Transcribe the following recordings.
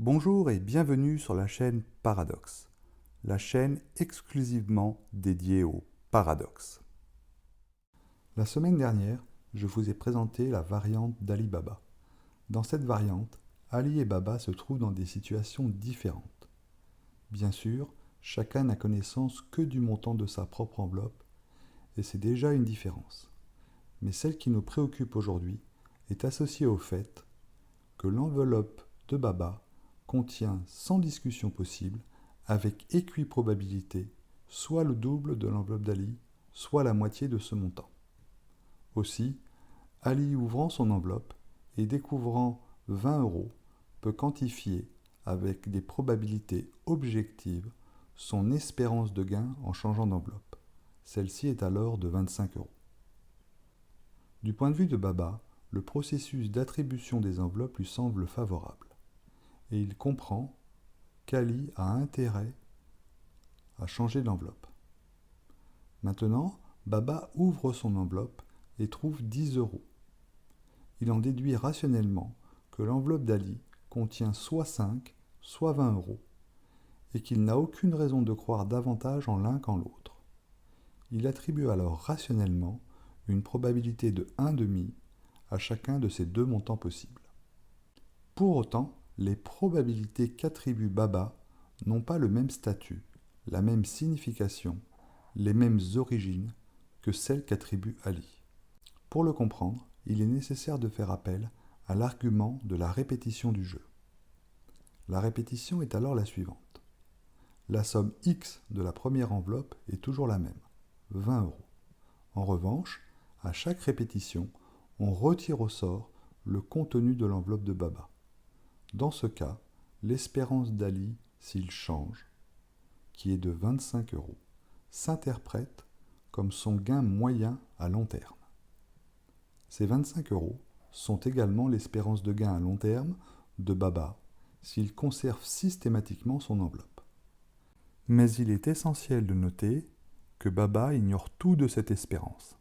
Bonjour et bienvenue sur la chaîne Paradoxe, la chaîne exclusivement dédiée au paradoxe. La semaine dernière, je vous ai présenté la variante d'Ali Baba. Dans cette variante, Ali et Baba se trouvent dans des situations différentes. Bien sûr, chacun n'a connaissance que du montant de sa propre enveloppe, et c'est déjà une différence. Mais celle qui nous préoccupe aujourd'hui est associée au fait que l'enveloppe de Baba contient, sans discussion possible, avec équiprobabilité, soit le double de l'enveloppe d'Ali, soit la moitié de ce montant. Aussi, Ali ouvrant son enveloppe et découvrant 20 euros peut quantifier avec des probabilités objectives son espérance de gain en changeant d'enveloppe. Celle-ci est alors de 25 euros. Du point de vue de Baba, le processus d'attribution des enveloppes lui semble favorable. Et il comprend qu'Ali a intérêt à changer d'enveloppe. Maintenant, Baba ouvre son enveloppe et trouve 10 euros. Il en déduit rationnellement que l'enveloppe d'Ali contient soit 5, soit 20 euros, et qu'il n'a aucune raison de croire davantage en l'un qu'en l'autre. Il attribue alors rationnellement une probabilité de 1,5 à chacun de ces deux montants possibles. Pour autant, les probabilités qu'attribue Baba n'ont pas le même statut, la même signification, les mêmes origines que celles qu'attribue Ali. Pour le comprendre, il est nécessaire de faire appel à l'argument de la répétition du jeu. La répétition est alors la suivante. La somme X de la première enveloppe est toujours la même, 20 euros. En revanche, à chaque répétition, on retire au sort le contenu de l'enveloppe de Baba. Dans ce cas, l'espérance d'Ali, s'il change, qui est de 25 euros, s'interprète comme son gain moyen à long terme. Ces 25 euros sont également l'espérance de gain à long terme de Baba s'il conserve systématiquement son enveloppe. Mais il est essentiel de noter que Baba ignore tout de cette espérance.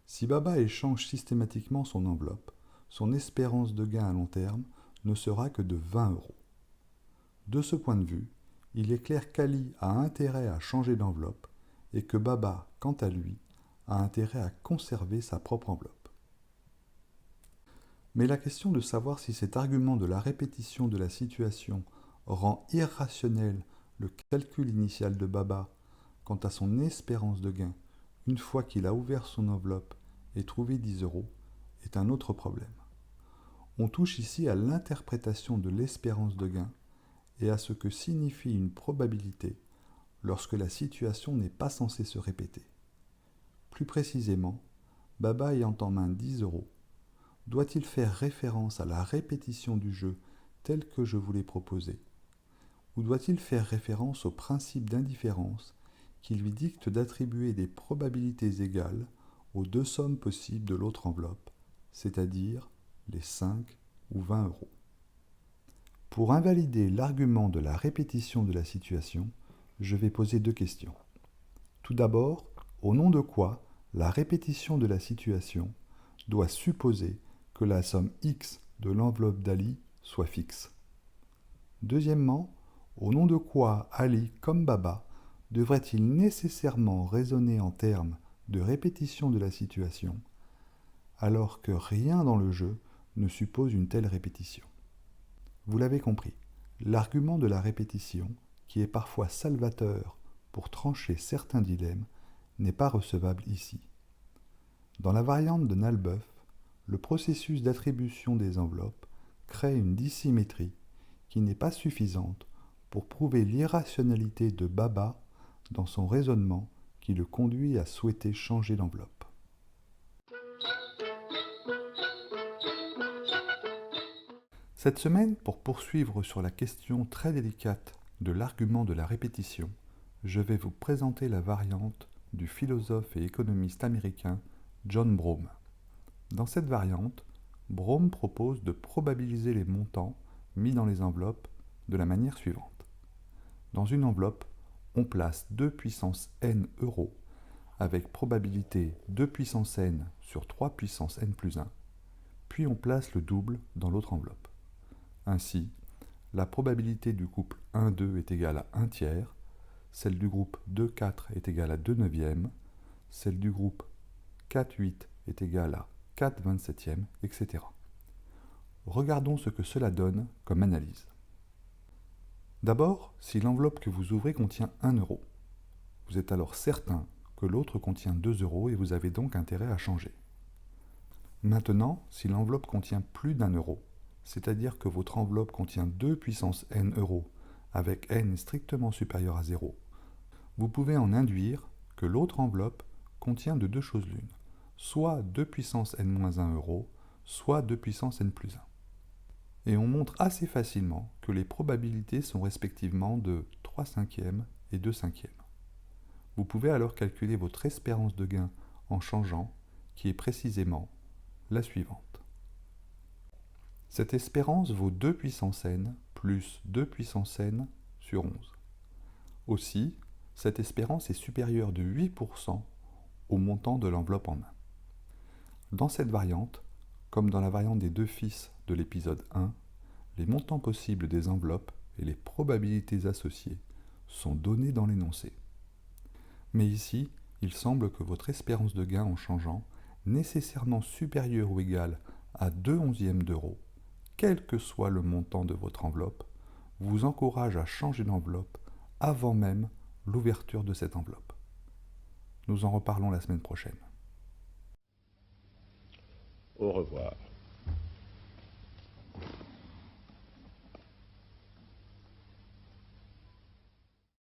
Si Baba échange systématiquement son enveloppe, son espérance de gain à long terme ne sera que de 20 euros. De ce point de vue, il est clair qu'Ali a intérêt à changer d'enveloppe et que Baba, quant à lui, a intérêt à conserver sa propre enveloppe. Mais la question de savoir si cet argument de la répétition de la situation rend irrationnel le calcul initial de Baba quant à son espérance de gain une fois qu'il a ouvert son enveloppe et trouvé 10 euros est un autre problème. On touche ici à l'interprétation de l'espérance de gain et à ce que signifie une probabilité lorsque la situation n'est pas censée se répéter. Plus précisément, Baba ayant en main 10 euros, doit-il faire référence à la répétition du jeu tel que je vous l'ai proposé, ou doit-il faire référence au principe d'indifférence qui lui dicte d'attribuer des probabilités égales aux deux sommes possibles de l'autre enveloppe, c'est-à-dire les 5 ou 20 euros. Pour invalider l'argument de la répétition de la situation, je vais poser deux questions. Tout d'abord, au nom de quoi la répétition de la situation doit supposer que la somme X de l'enveloppe d'Ali soit fixe. Deuxièmement, au nom de quoi Ali, comme Baba, devrait-il nécessairement raisonner en termes de répétition de la situation, alors que rien dans le jeu ne suppose une telle répétition. Vous l'avez compris, l'argument de la répétition, qui est parfois salvateur pour trancher certains dilemmes, n'est pas recevable ici. Dans la variante de Nalbeuf, le processus d'attribution des enveloppes crée une dissymétrie qui n'est pas suffisante pour prouver l'irrationalité de Baba dans son raisonnement qui le conduit à souhaiter changer d'enveloppe. Cette semaine, pour poursuivre sur la question très délicate de l'argument de la répétition, je vais vous présenter la variante du philosophe et économiste américain John Broome. Dans cette variante, Broome propose de probabiliser les montants mis dans les enveloppes de la manière suivante. Dans une enveloppe, on place 2 puissance n euros avec probabilité 2 puissance n sur 3 puissance n plus 1, puis on place le double dans l'autre enveloppe. Ainsi, la probabilité du couple 1-2 est égale à 1 tiers, celle du groupe 2-4 est égale à 2 neuvièmes, celle du groupe 4-8 est égale à 4 27e, etc. Regardons ce que cela donne comme analyse. D'abord, si l'enveloppe que vous ouvrez contient 1 euro, vous êtes alors certain que l'autre contient 2 euros et vous avez donc intérêt à changer. Maintenant, si l'enveloppe contient plus d'1 euro, c'est-à-dire que votre enveloppe contient 2 puissance n euros avec n strictement supérieur à 0, vous pouvez en induire que l'autre enveloppe contient de deux choses l'une, soit 2 puissance n-1 euros, soit 2 puissance n plus 1. Et on montre assez facilement que les probabilités sont respectivement de 3 cinquièmes et 2 cinquièmes. Vous pouvez alors calculer votre espérance de gain en changeant, qui est précisément la suivante. Cette espérance vaut 2 puissance n plus 2 puissance n sur 11. Aussi, cette espérance est supérieure de 8% au montant de l'enveloppe en main. Dans cette variante, comme dans la variante des deux fils de l'épisode 1, les montants possibles des enveloppes et les probabilités associées sont donnés dans l'énoncé. Mais ici, il semble que votre espérance de gain en changeant, nécessairement supérieure ou égale à 2 onzièmes d'euro, quel que soit le montant de votre enveloppe, vous encourage à changer d'enveloppe avant même l'ouverture de cette enveloppe. Nous en reparlons la semaine prochaine. Au revoir.